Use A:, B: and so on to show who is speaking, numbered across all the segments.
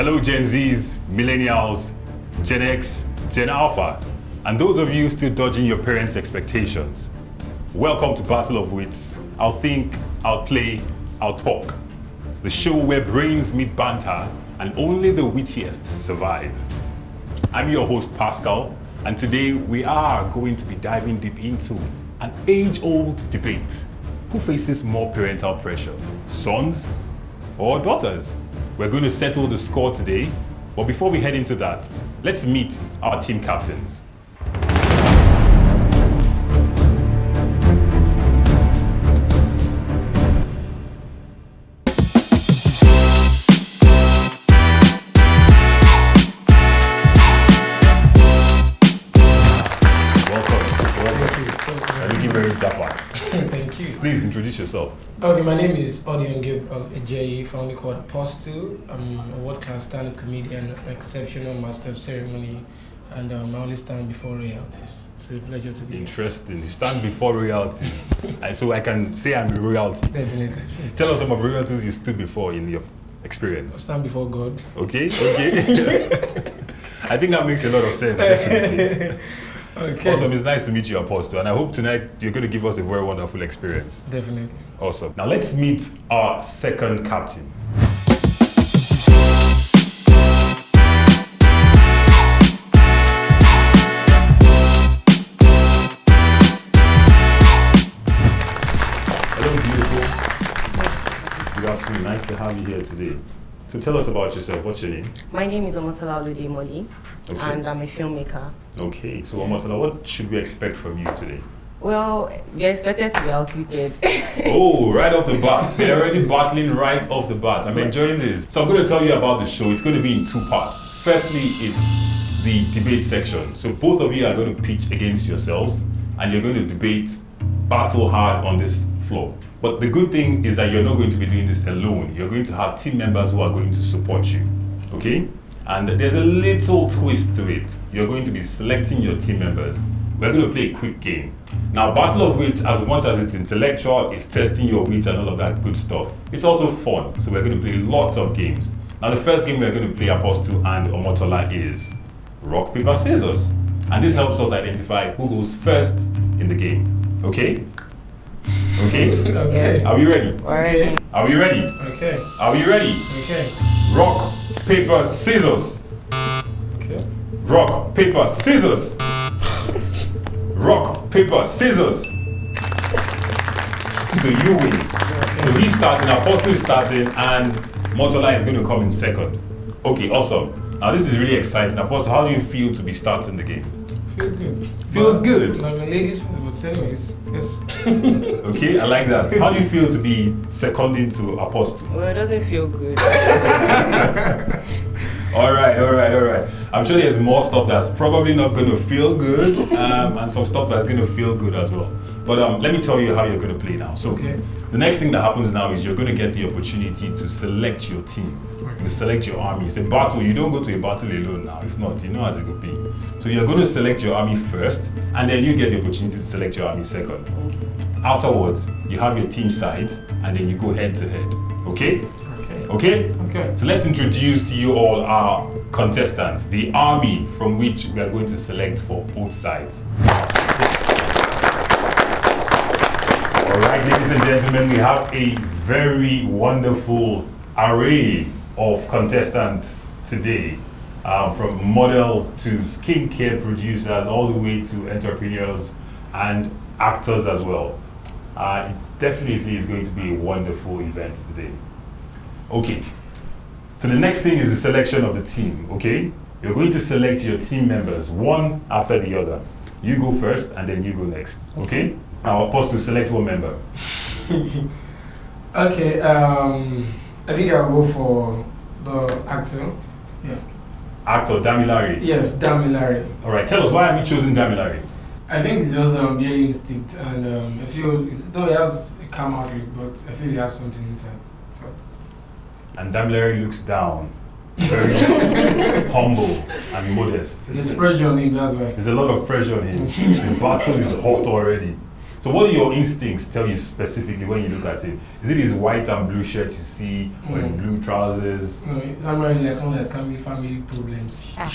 A: Hello Gen Zs, Millennials, Gen X, Gen Alpha, and those of you still dodging your parents' expectations. Welcome to Battle of Wits. I'll think, I'll play, I'll talk. The show where brains meet banter and only the wittiest survive. I'm your host Pascal, and today we are going to be diving deep into an age-old debate. Who faces more parental pressure, sons or daughters? We're going to settle the score today, but before we head into that, let's meet our team captains.
B: Thank you.
A: Please introduce yourself.
B: Okay, my name is Odion Gabriel Ejeyi, formerly called Apostle. I'm a world-class stand-up comedian, exceptional master of ceremony, and I only stand before royalties. So it's a pleasure to be here.
A: Interesting. You stand before royalties. So I can say I'm a royalty.
B: Definitely.
A: Tell us some of royalties you stood before in your experience.
B: I stand before God.
A: Okay. I think that makes a lot of sense, definitely.
B: Okay.
A: Awesome, it's nice to meet you, Apostle, and I hope tonight you're going to give us a very wonderful experience.
B: Definitely.
A: Awesome. Now let's meet our second captain. Hello, beautiful. Good afternoon. Nice to have you here today. So tell us about yourself. What's your name?
C: My name is Omotola Oludemoli, and I'm a filmmaker.
A: Okay, so Omotola, what should we expect from you today?
C: Well, we expected to be outwitted.
A: Oh, right off the bat. They're already battling right off the bat. I'm enjoying this. So I'm going to tell you about the show. It's going to be in two parts. Firstly, it's the debate section. So both of you are going to pitch against yourselves, and you're going to debate, battle hard on this floor. But the good thing is that you're not going to be doing this alone. You're going to have team members who are going to support you, okay? And there's a little twist to it. You're going to be selecting your team members. We're going to play a quick game. Now, Battle of Wits, as much as it's intellectual, it's testing your wits and all of that good stuff, it's also fun. So we're going to play lots of games. Now, the first game we're going to play, Apostle and Omotola, is rock, paper, scissors. And this helps us identify who goes first in the game, okay? Okay?
B: Okay.
A: Are we ready?
C: We're ready.
A: Are we ready?
B: Okay.
A: Are we ready?
B: Okay.
A: Rock, paper, scissors.
B: Okay.
A: Rock, paper, scissors. Rock, paper, scissors. So you win. So he's starting, Apostle is starting, and Motola is going to come in second. Okay, awesome. Now this is really exciting. Apostle, how do you feel to be starting the game?
B: Feel good.
A: Feels good.
B: Like ladies, but anyways, yes.
A: Okay, I like that. How do you feel to be seconding to Apostle?
C: Well, it doesn't feel good.
A: All right. I'm sure there's more stuff that's probably not going to feel good, and some stuff that's going to feel good as well. But let me tell you how you're going to play now. So the next thing that happens now is you're going to get the opportunity to select your team. You select your army. It's a battle. You don't go to a battle alone now. If not, you know as it could be. So you're going to select your army first, and then you get the opportunity to select your army second. Afterwards, you have your team sides, and then you go head to head. Okay? Okay?
B: Okay.
A: So let's introduce to you all our contestants, the army from which we are going to select for both sides. All right, ladies and gentlemen, we have a very wonderful array of contestants today, from models to skincare producers, all the way to entrepreneurs and actors as well. It definitely is going to be a wonderful event today. Okay, so the next thing is the selection of the team, okay? You're going to select your team members, one after the other. You go first, and then you go next, okay? Now, Apostle, select one member.
B: Okay, I think I'll go for the actor. Yeah.
A: Actor, Damilare.
B: Yes, Damilare.
A: All right, tell us, why have you chosen Damilare?
B: I think it's just barely instinct, and I feel, though he has a calm outlook, but I feel he has something inside. So.
A: And Damilare looks down, very humble and modest.
B: There's pressure on him, that's why.
A: There's a lot of pressure on him. The battle is hot already. So what do your instincts tell you specifically when you look at him? Is it his white and blue shirt you see, or his blue trousers?
B: No, I'm really like someone that can be family problems. Yeah.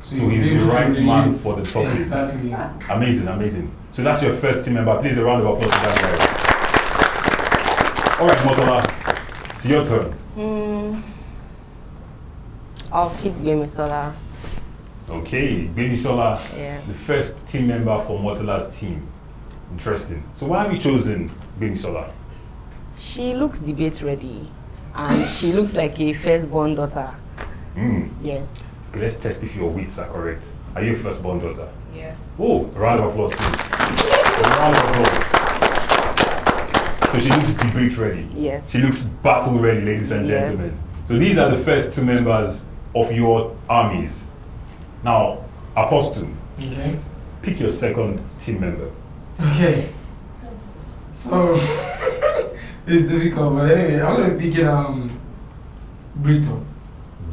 A: So he's the right man for the topic.
B: Exactly.
A: Amazing, amazing. So that's your first team member. Please, a round of applause to that guy. All right, Motola, it's your turn.
C: I'll pick Gameshow.
A: Okay, Baby Sola,
C: Yeah.
A: the first team member for Motola's team. Interesting. So why have you chosen Baby Sola?
C: She looks debate ready, and she looks like a firstborn daughter. Yeah.
A: Okay, let's test if your wits are correct. Are you a firstborn daughter?
C: Yes.
A: Oh, a round of applause, please. A round of applause. So she looks debate ready.
C: Yes.
A: She looks battle ready, ladies and
C: Yes.
A: gentlemen. So these are the first two members of your armies. Now, Apostle,
B: Okay.
A: pick your second team member.
B: Okay. So it's difficult, but anyway, I'm gonna pick it Brito.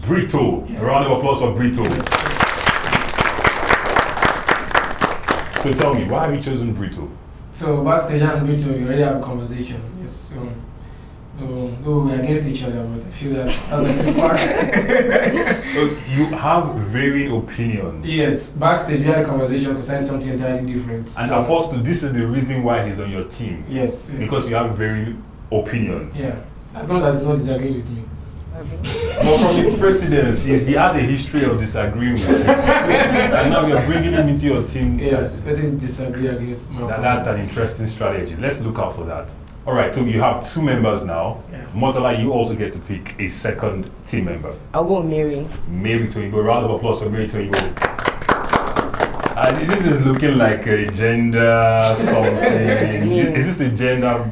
A: Brito.
B: Yes.
A: A round of applause for Brito. So tell me, why have you chosen Brito?
B: So backstage and Brito, we already have a conversation. Yes. So though we're against each other, but I feel that's like a spark.
A: So you have varying opinions.
B: Yes, backstage we had a conversation concerning something entirely different.
A: And
B: So,
A: Apostle, this is the reason why he's on your team.
B: yes.
A: Because you have varying opinions.
B: Yeah. As long as you don't disagree with me.
A: But from his presidency, he has a history of disagreeing with you. And now you're bringing him into your team.
B: Yes, let him disagree against my
A: That's an
B: opponents.
A: interesting strategy. Let's look out for that. All right, so you have two members now.
B: Yeah.
A: Motola, you also get to pick a second team member.
C: I'll go Mary.
A: Mary Toyibo. Round of applause for Mary Toyibo. This is looking like a gender something. Is this a gender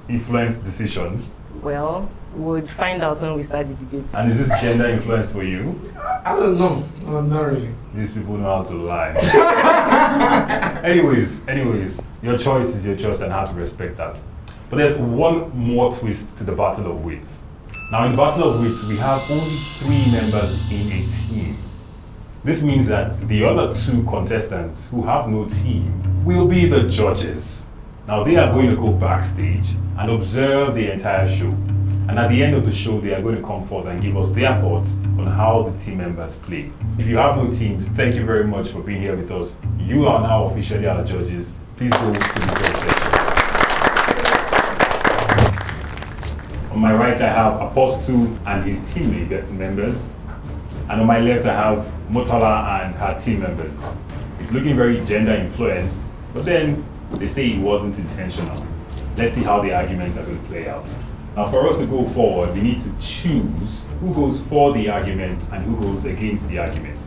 A: influenced decision?
C: Well, we'll find out when we start the debate.
A: And is this gender influenced for you?
B: I don't know. No, not really.
A: These people know how to lie. anyways, your choice is your choice and I have to respect that. But there's one more twist to the Battle of Wits. Now in the Battle of Wits, we have only 3 members in a team. This means that the other 2 contestants who have no team will be the judges. Now they are going to go backstage and observe the entire show. And at the end of the show, they are going to come forth and give us their thoughts on how the team members play. If you have no teams, thank you very much for being here with us. You are now officially our judges. Please go to the judge section. On my right, I have Apostle and his team members. And on my left, I have Motola and her team members. It's looking very gender influenced, but then they say it wasn't intentional. Let's see how the arguments are going to play out. Now, for us to go forward, we need to choose who goes for the argument and who goes against the argument.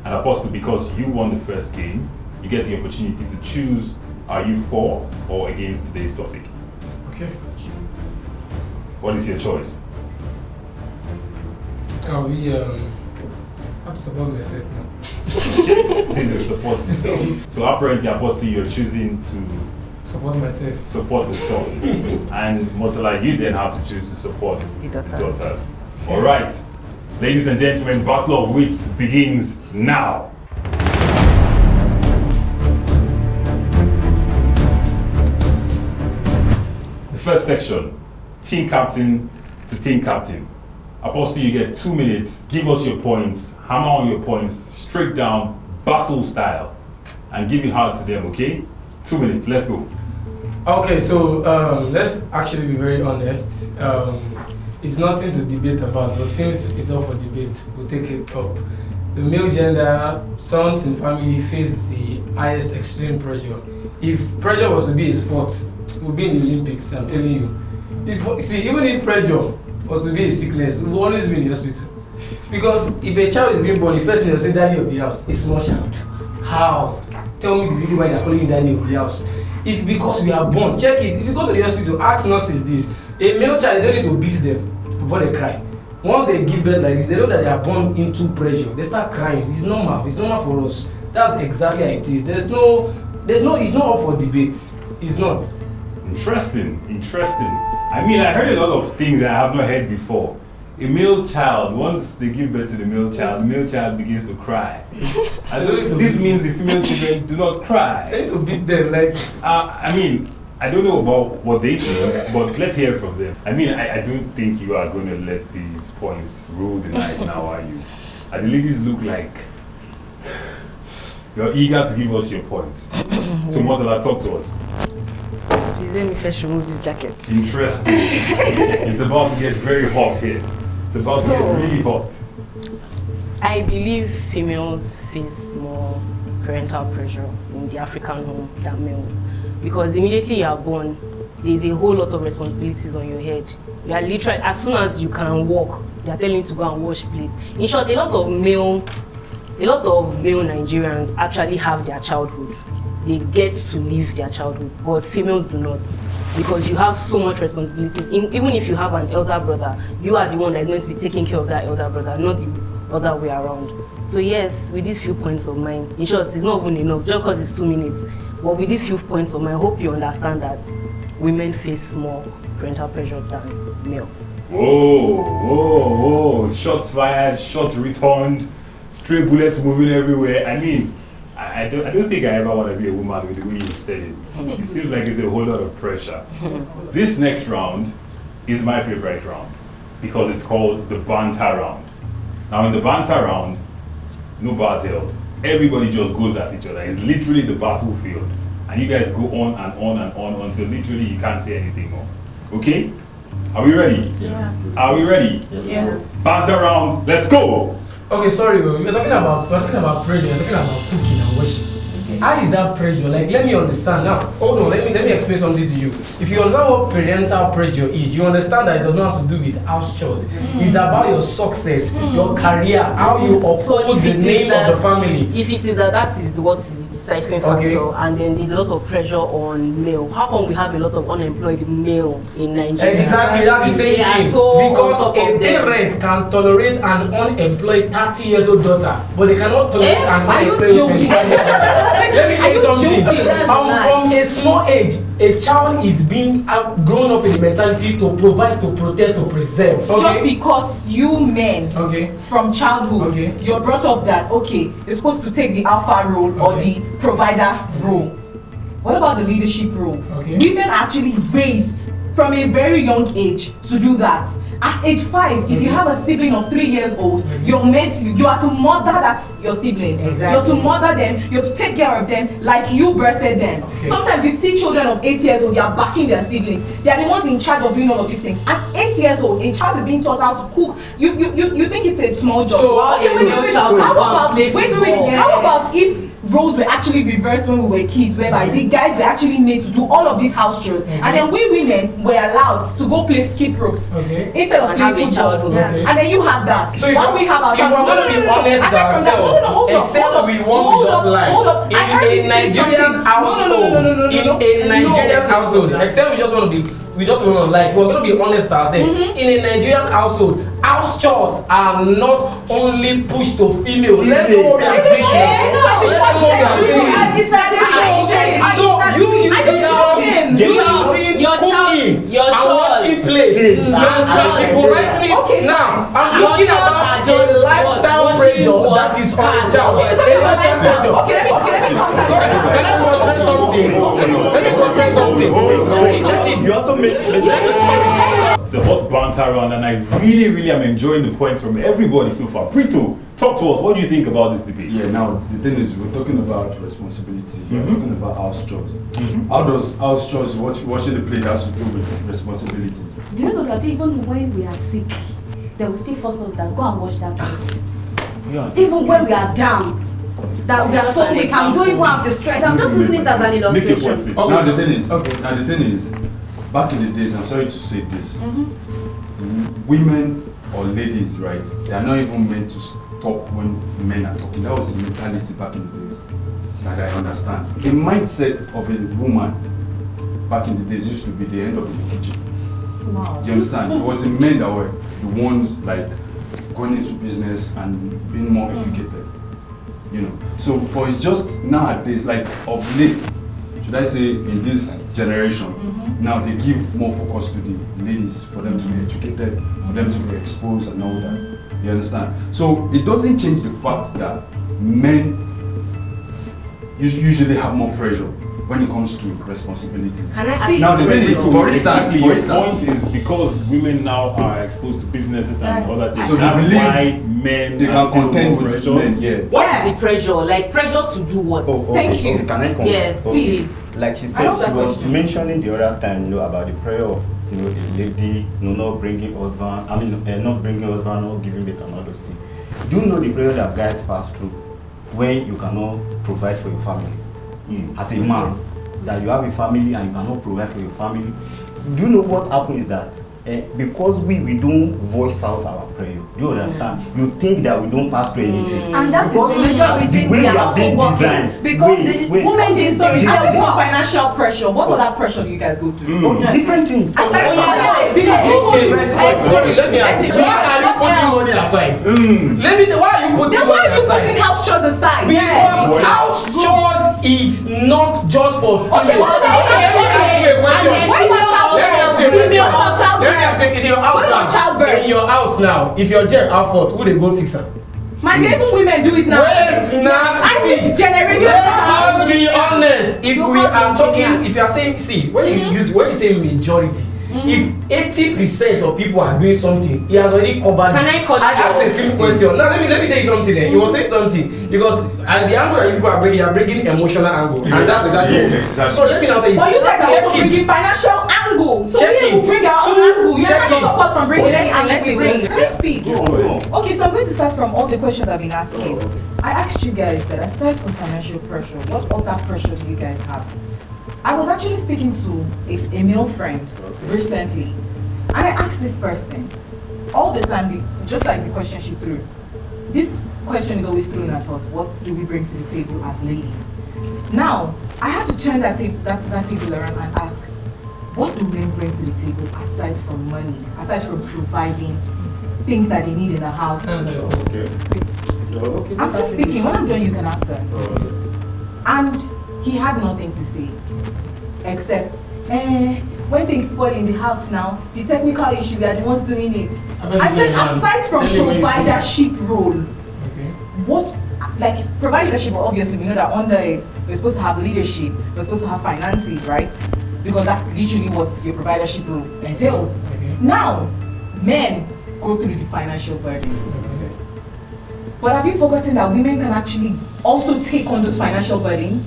A: And Apostle, because you won the first game, you get the opportunity to choose, are you for or against today's topic?
B: Okay.
A: What is your choice?
B: Oh, we have to support myself now.
A: Since it supports yourself. So apparently, Apostle, you're choosing to
B: Support myself.
A: support the sons. And Motola, you then have to choose to support the daughters. All right. Ladies and gentlemen, Battle of Wits begins now. The first section, team captain to team captain. Apostle, you get 2 minutes. Give us your points. Hammer on your points. Straight down, battle style. And give it hard to them, okay? 2 minutes. Let's go.
B: Okay, so let's actually be very honest. It's nothing to debate about, but since it's up for debate, we'll take it up. The male gender, sons in family face the highest extreme pressure. If pressure was to be a sport, we'll be in the Olympics, I'm telling you. Even if pressure was to be a sickness, we'll always be in the hospital. Because if a child is being born, the first thing they'll say, daddy of the house, a small child. How? Tell me the reason why they're calling me daddy of the house. It's because we are born. Check it. If you go to the hospital, ask nurses this. A male child, they don't need to beat them before they cry. Once they give birth like this, they know that they are born into pressure. They start crying. It's normal. It's normal for us. That's exactly how it is. It's not up for debate. It's not.
A: Interesting. I mean, I heard a lot of things that I have not heard before. a male child, once they give birth to the male child begins to cry. And so this means the female children do not cry.
B: I need to beat them, like.
A: I mean, I don't know about what they think, but let's hear from them. I mean, I don't think you are going to let these points rule the night now, are you? And the ladies look like you're eager to give us your points. So, Mozilla, talk to us.
C: Please let me first remove this jacket.
A: Interesting. It's about to get very hot here. It's about to get really hot.
C: I believe females face more parental pressure in the African home than males. Because immediately you are born, there's a whole lot of responsibilities on your head. You are literally, as soon as you can walk, they are telling you to go and wash plates. In short, a lot of male Nigerians actually have their childhood. They get to live their childhood, but females do not. Because you have so much responsibilities. Even if you have an elder brother, you are the one that is meant to be taking care of that elder brother, not the other way around. So yes, with these few points of mine, in short, it's not even enough, just because it's 2 minutes. But with these few points of mine, I hope you understand that women face more parental pressure than male.
A: Whoa, shots fired, shots returned, stray bullets moving everywhere. I mean, I don't think I ever want to be a woman with the way you said it. It seems like it's a whole lot of pressure. This next round is my favorite round because it's called the Banter round. Now in the Banter round, no bars held. Everybody just goes at each other. It's literally the battlefield. And you guys go on and on and on until literally you can't say anything more. Okay? Are we ready?
D: Yes.
A: Are we ready?
D: Yes.
A: Banter round, let's go!
B: Okay, sorry, we're talking about pressure, you're talking about cooking and washing. Okay. How is that pressure? Like, let me understand. Now, hold on, let me explain something to you. If you understand what parental pressure is, you understand that it does not have to do with house chores. It's about your success, your career, how you uphold the name of the family.
C: If it is that is what is the deciding factor, and then there's a lot of pressure on male. How come we have a lot of unemployed male in Nigeria?
B: Exactly, that's the same thing.
C: So
B: because a parent can tolerate an unemployed 30-year-old daughter, but they cannot tolerate an unemployed 25-year-old. Let me tell you something. From a small age, a child is being grown up in the mentality to provide, to protect, to preserve. Okay?
D: Just because you men, from childhood, you're brought up that, you're supposed to take the alpha role or the provider role. What about the leadership role? Women are actually raised from a very young age to do that. At age 5, if you have a sibling of 3 years old, you are to mother that your sibling. You're to mother them, you're to take care of them like you birthed them. Sometimes you see children of 8 years old, they are backing their siblings. They are the ones in charge of doing all of these things. At 8 years old, a child is being taught how to cook. You think it's a small job.
B: So,
D: how about if roles were actually reversed when we were kids, whereby the guys were actually made to do all of these house chores, and then we women were allowed to go play skip ropes instead of playing football. And then you have that.
B: So if we have our child, we're going to be honest with ourselves, except we want to just lie. In a Nigerian household, except we just want to lie. If we're going to be honest with ourselves, in a Nigerian household, house chores are not only pushed to female. Let's go and see. So you using cooking and watching plays and categorizing it. Now I'm talking about a lifestyle pressure that is on a child. A lifestyle pressure. Can I contrast something?
E: You also make
A: It's a hot banter round, and I really am enjoying the points from everybody so far. Prito, talk to us. What do you think about this debate?
E: Yeah, now the thing is, we're talking about responsibilities. We're talking about house chores. How does house chores, washing the plate, has to do with responsibilities?
F: Do you know that even when we are sick, they will still force us that go and wash that plate? Even when we are down, that we are so weak, we don't even have the strength. I'm just using it as an illustration.
E: Now the thing is, back in the days, I'm sorry to say this, women or ladies, right, they are not even meant to stop when men are talking. That was the mentality back in the days that I understand. The mindset of a woman back in the days used to be the end of the kitchen.
F: Wow.
E: Do you understand? It was the men that were the ones like going into business and being more educated. You know, so but it's just nowadays, like of late, should I say, in this generation, now they give more focus to the ladies for them to be educated, for them to be exposed and all that. You understand? So it doesn't change the fact that men usually have more pressure when it comes to responsibility.
C: Can I see?
E: Now the thing is, for instance,
A: your point is because women now are exposed to businesses and other things.
E: So
A: that's
E: they believe
A: why men
E: they can contend with
A: pressure.
E: men. Yeah.
C: What is the pressure? Like pressure to do what?
D: Thank you.
G: Can I come?
C: Yes, please.
G: Like she
D: I
G: said,
D: love
G: she
D: that
G: was
D: question.
G: mentioning the other time, about the prayer of, the lady, not bringing husband. I mean, not bringing husband, not giving birth and all those things. Do you know the prayer that guys pass through when you cannot provide for your family? As a man, that you have a family and you cannot provide for your family. Do you know what happens is that because we don't voice out our prayer, do you understand? You think that we don't pass through anything.
F: And that is
G: Because
F: the major reason
G: way
F: we are
G: are
F: also
G: being
F: working.
G: designed.
F: Because
G: Wait.
D: Women dey sorry. Aside from financial pressure, what other pressure do you guys go through?
G: Different things.
D: Sorry, let me ask you.
H: Why are you putting money aside? Let me tell why are you putting
D: Then why
H: money
D: are you putting
H: aside?
D: house chores aside?
H: Because house chores is not just for females. Let me ask you a question.
D: Why not
H: Let me ask you a
D: female or
H: question.
D: child
H: Let me ask you, in your house
D: What about
H: now,
D: childbirth?
H: in your house now, if your jet out fault, who they go fix am?
D: My even women do it now.
H: Wait, now,
D: I need generating.
H: let us be honest. If we are talking, if you are saying, see, when you say majority, if 80% of people are doing something, he has already covered.
C: Can I cut
H: I
C: you
H: asked a
C: off?
H: simple question. Now let me tell you something. You were saying something because the angle that you people are bringing emotional angle, and that's exactly what.
E: Exactly.
H: So let me now tell you.
D: But you guys are
H: check
D: also
H: it.
D: bringing financial angle. So
H: Check
D: we will
H: it.
D: bring our own
H: Two,
D: angle. You are
H: check
D: not
H: it.
D: stop us from bringing any angle we bring.
C: Let's
D: Can I speak?
G: Go.
D: Okay, so I'm going to start from all the questions I've been asking. I asked you guys that aside from financial pressure, what other pressure do you guys have? I was actually speaking to a male friend recently, and I asked this person all the time, just like the question she threw. This question is always thrown at us: what do we bring to the table as ladies? Now, I have to turn that table around and ask, what do men bring to the table aside from money, aside from providing things that they need in the house?
G: Okay.
D: I'm still speaking. When I'm done, you can answer. And he had nothing to say, except, when things spoil in the house now, the technical issue, we are the ones doing it. I said, aside from providership role, what, like, providership, obviously, we know that under it, we're supposed to have leadership, we're supposed to have finances, right? Because that's literally what your providership role entails. Now, men go through the financial burden. But have you forgotten that women can actually also take on those financial burdens?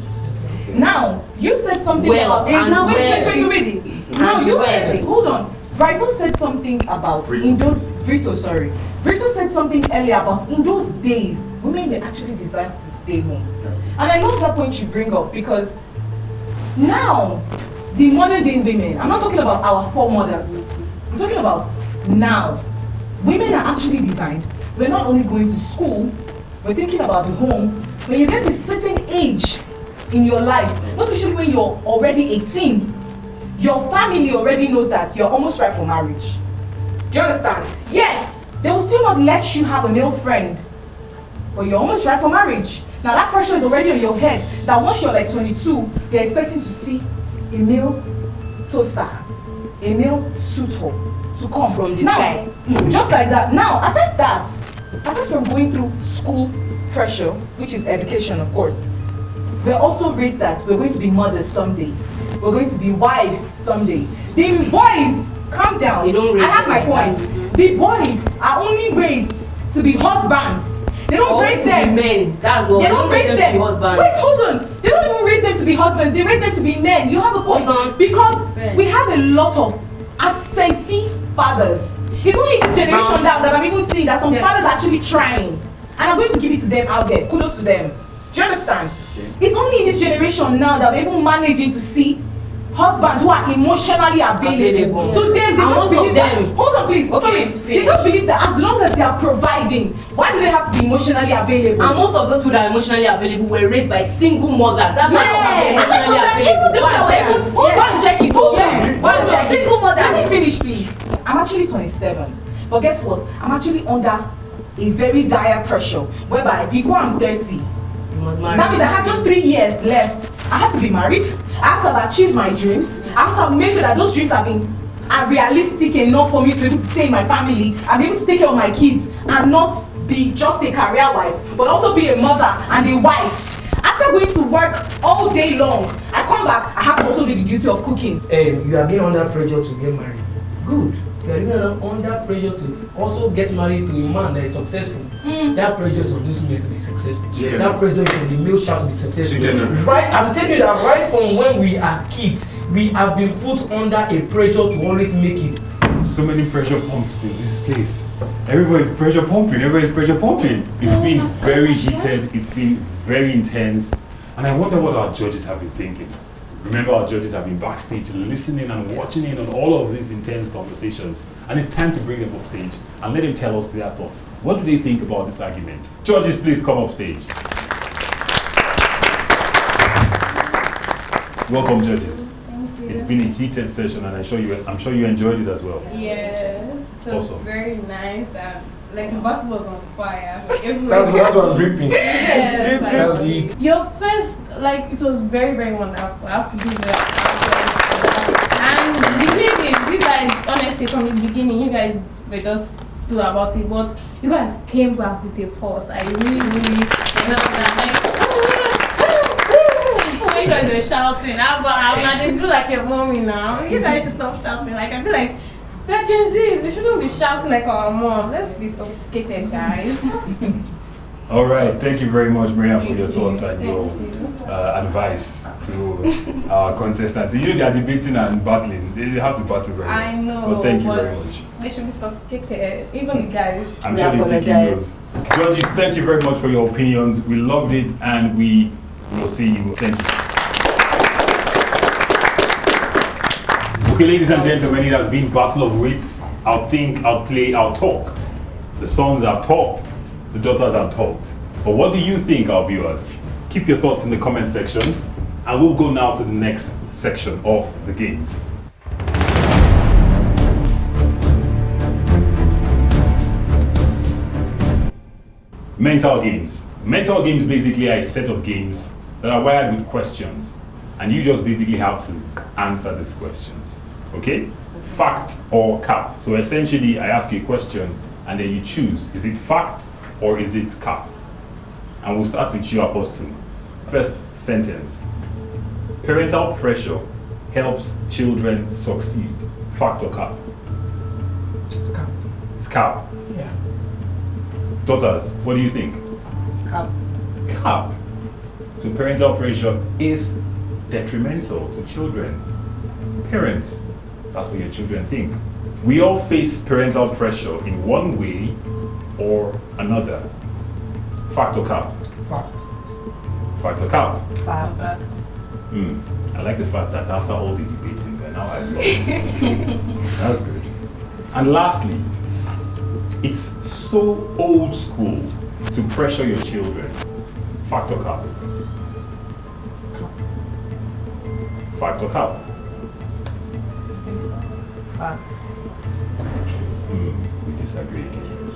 D: Now, you said something about...
F: it's not
D: Wait. Now, you said... Hold on. Brito said something about... Brito said something earlier about in those days, women were actually designed to stay home. And I love that point you bring up because now, the modern day women, I'm not talking about our foremothers, I'm talking about now. Women are actually designed. We're not only going to school, we're thinking about the home. When you get to a certain age in your life, not especially when you're already 18, your family already knows that you're almost ripe for marriage. Do you understand? Yes, they will still not let you have a male friend, but you're almost ripe for marriage. Now that pressure is already on your head that once you're like 22, they're expecting to see a male toaster, a male suitor to come
C: From the
D: now,
C: sky.
D: Just like that. Now, aside from going through school pressure, which is education, of course, we're also raised that we're going to be mothers someday. We're going to be wives someday. The boys, calm down.
C: They don't raise
D: I have my
C: them like
D: point. The boys are only raised to be husbands. They don't raise them.
C: Men. That's all.
D: They don't raise them.
C: to be husbands.
D: Wait, hold on. They don't even raise them to be husbands. They raise them to be men. You have a point.
C: Hold on.
D: Because we have a lot of absentee fathers. It's only this generation now that I'm even seeing that some fathers are actually trying. And I'm going to give it to them out there. Kudos to them. Do you understand? It's only in this generation now that we're even managing to see husbands who are emotionally available. To them, they just believe that. Hold on, please.
C: Okay,
D: Sorry.
C: finish.
D: They just believe that as long as they are providing, why do they have to be emotionally available?
C: And most of those people that are emotionally available were raised by single mothers. That's why they're emotionally available. Go and check it. Go and check it. Go and check it.
D: Single mother. Let me finish, please. I'm actually 27. But guess what? I'm actually under a very dire pressure whereby before I'm 30,
C: You must marry.
D: that means I have just 3 years left I have to be married. I have to have achieved my dreams. I have to make sure that those dreams are realistic enough for me to be able to stay in my family and be able to take care of my kids and not be just a career wife, but also be a mother and a wife. After going to work all day long, I come back, I have to also do the duty of cooking.
H: You are being under pressure to get married. Good. You are being under pressure to also get married to a man that is successful. That pressure is on those men to be successful.
E: Yes.
H: That pressure is on the male child to be successful.
E: Yes.
H: Right? I'm telling you that right from when we are kids, we have been put under a pressure to always make it.
A: So many pressure pumps in this place. Everybody's pressure pumping. It's been very heated. It's been very intense. And I wonder what our judges have been thinking. Remember, our judges have been backstage listening and watching in on all of these intense conversations. And it's time to bring them up stage and let them tell us their thoughts. What do they think about this argument? Judges, please come up stage. Welcome, judges.
I: Thank you.
A: It's been a heated session, and I'm sure you enjoyed it as well.
I: Yes, it was
A: Awesome.
I: very nice. Like the bottle was on fire. Like,
H: That's what I'm dripping.
I: Yes, like,
H: That's it.
I: your first, like, it was very, very wonderful. I have to give that. And the thing is, you guys, honestly, from the beginning, you guys were just slow about it, but you guys came back with a force. I really love that. Like, you guys were shouting, I didn't feel like a mommy now. You guys should stop shouting. Like, I feel like we're Gen Z. We shouldn't be shouting like our mom. Let's be sophisticated, guys.
A: All right, thank you very much, Maria, for your thoughts and your advice to our contestants. You know, they are debating and battling. They have to battle very well.
I: I know.
A: But thank you very much.
I: They should be sophisticated, even the guys.
A: I'm sure they're taking those. Judges, thank you very much for your opinions. We loved it, and we will see you. Thank you. Okay, ladies and gentlemen, it has been Battle of Wits. I'll think, I'll play, I'll talk. The sons have talked, the daughters have talked. But what do you think, our viewers? Keep your thoughts in the comment section, and we'll go now to the next section of the games. Mental games. Mental games basically are a set of games that are wired with questions, and you just basically have to answer these questions. Okay? Fact or cap. So essentially, I ask you a question, and then you choose, is it fact or is it cap? And we'll start with you, Apostle. First sentence. Parental pressure helps children succeed. Fact or cap?
H: It's cap.
A: It's cap.
H: Yeah.
A: Daughters, what do you think?
C: Cap.
A: Cap. So parental pressure is detrimental to children. Parents, that's what your children think. We all face parental pressure in one way or another. Fact or cap?
H: Fact.
A: Fact or cap?
C: Fact.
A: I like the fact that after all the debating, now I love it. That's good. And lastly, it's so old school to pressure your children. Fact or cap? Fact or cap?
C: Fact.
A: We disagree again.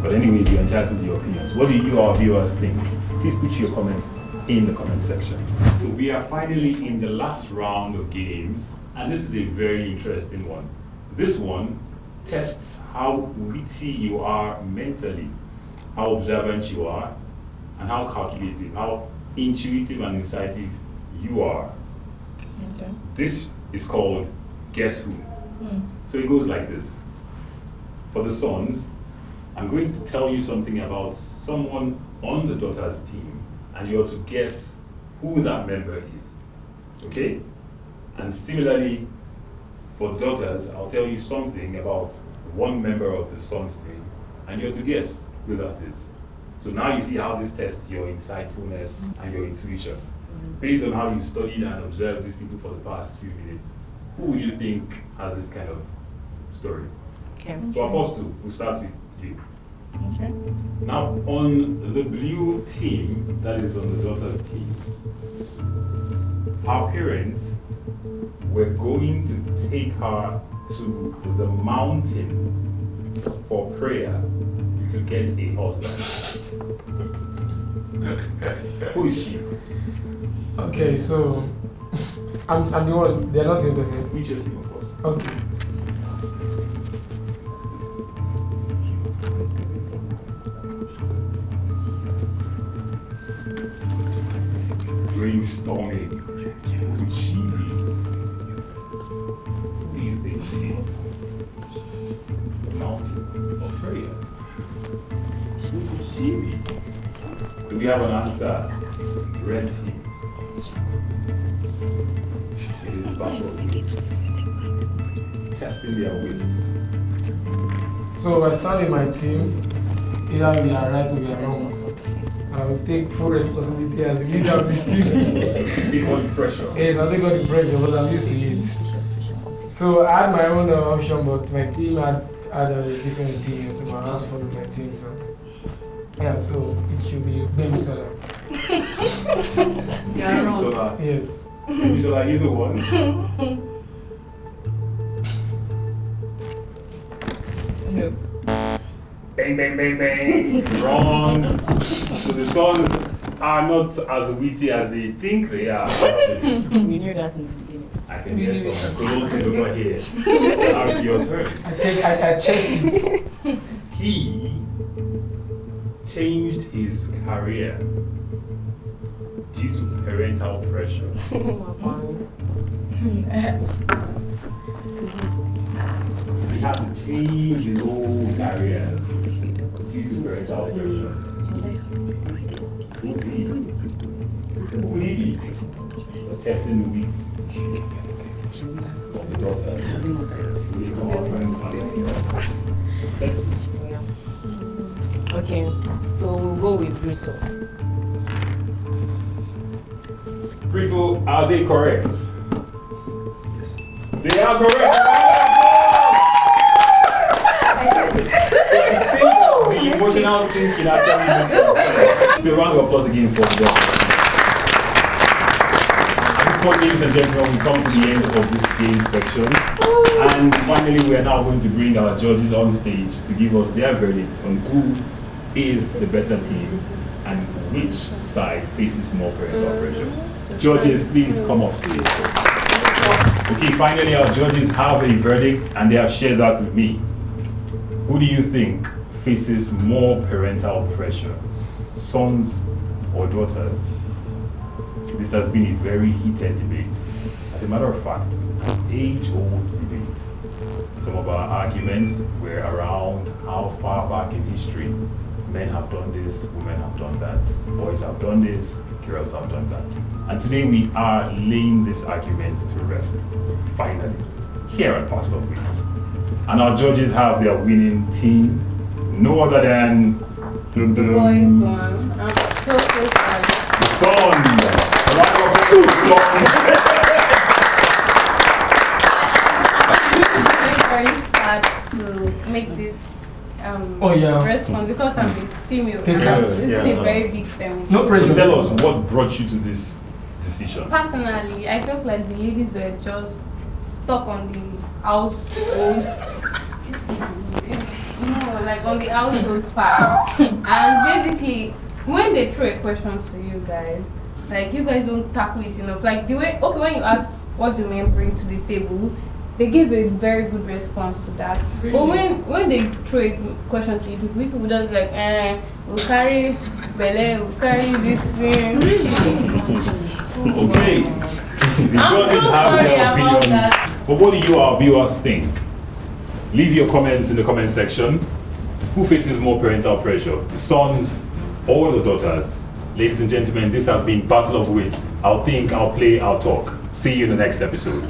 A: But anyways, you're entitled to your opinions. What do you, our viewers, think? Please put your comments in the comment section. So we are finally in the last round of games, and this is a very interesting one. This one tests how witty you are mentally, how observant you are, and how calculative, how intuitive and incisive you are.
D: Okay.
A: This is called Guess Who. So it goes like this. For the sons, I'm going to tell you something about someone on the daughter's team, and you're to guess who that member is. Okay? And similarly, for daughters, I'll tell you something about one member of the son's team, and you're to guess who that is. So now you see how this tests your insightfulness and your intuition. Based on how you've studied and observed these people for the past few minutes, who would you think has this kind of story?
C: Okay.
A: So Apostle, we'll start with you.
D: Okay.
A: Now, on the blue team, that is on the daughter's team, our parents were going to take her to the mountain for prayer to get a husband. Who is she?
B: Okay, so I'm the one. They're not interfering.
A: Which is of course.
B: Okay.
A: Brainstorming. Who could she be? Who do you think she is? Mountain of prayers. Who could she be? Do we have an answer? Red team. It is the battle of wits. Testing their wits.
B: So I stand in my team. Either we are right or we are wrong. I will take full responsibility as the leader of this team.
A: Take all the pressure.
B: Yes, I'll take all the pressure, but I'm used to it. So I had my own option, but my team had a different opinion, so I had to follow my team. So yeah, so it should be Baby Sola.
A: Baby Sola.
B: Yes.
A: Baby Sola, you the one.
B: No.
A: Bang, bang, bang, bang. Wrong. So the sons are not as witty as they think they are. Actually.
C: We knew that in the beginning.
A: I can hear some closing over here. Now it's your turn.
B: I checked it.
A: He changed his career due to parental pressure. He had to change his whole career due to parental pressure. Who's he? Who will he be? Testing the weeks of the daughter. Will he come up and let's see.
C: Okay, so we'll go with Brutal.
A: Brito, are they correct? Yes. They are correct. The emotional thinking actually makes sense. So a round of applause again for the judges. At this point, ladies and gentlemen, we come to the end of this game section. And finally, we are now going to bring our judges on stage to give us their verdict on who is the better team and which side faces more parental pressure. Judges, please come up stage. Okay, finally our judges have a verdict and they have shared that with me. Who do you think faces more parental pressure? Sons or daughters? This has been a very heated debate. As a matter of fact, an age-old debate. Some of our arguments were around how far back in history men have done this, women have done that, boys have done this, girls have done that. And today we are laying this argument to rest, finally, here at Battle of Wits. And our judges have their winning team, no other than
I: The boys one. I'm so sad.
A: the son. A round of applause.
I: I'm very sad to make this response because I'm a female and I'm a very big family.
B: No pressure.
A: So tell us what brought you to this decision.
I: Personally, I felt like the ladies were just stuck on the household. Like on the household part. And basically, when they throw a question to you guys, like you guys don't tackle it enough. Like the way, okay, when you ask what do men bring to the table, they give a very good response to that. Really? But when they throw a question to you, people just like, we'll carry Bele, we'll carry this thing.
A: Okay. The judges have their opinions. But what do you, our viewers, think? Leave your comments in the comment section. Who faces more parental pressure? The sons or the daughters? Ladies and gentlemen, this has been Battle of Wits. I'll think, I'll play, I'll talk. See you in the next episode.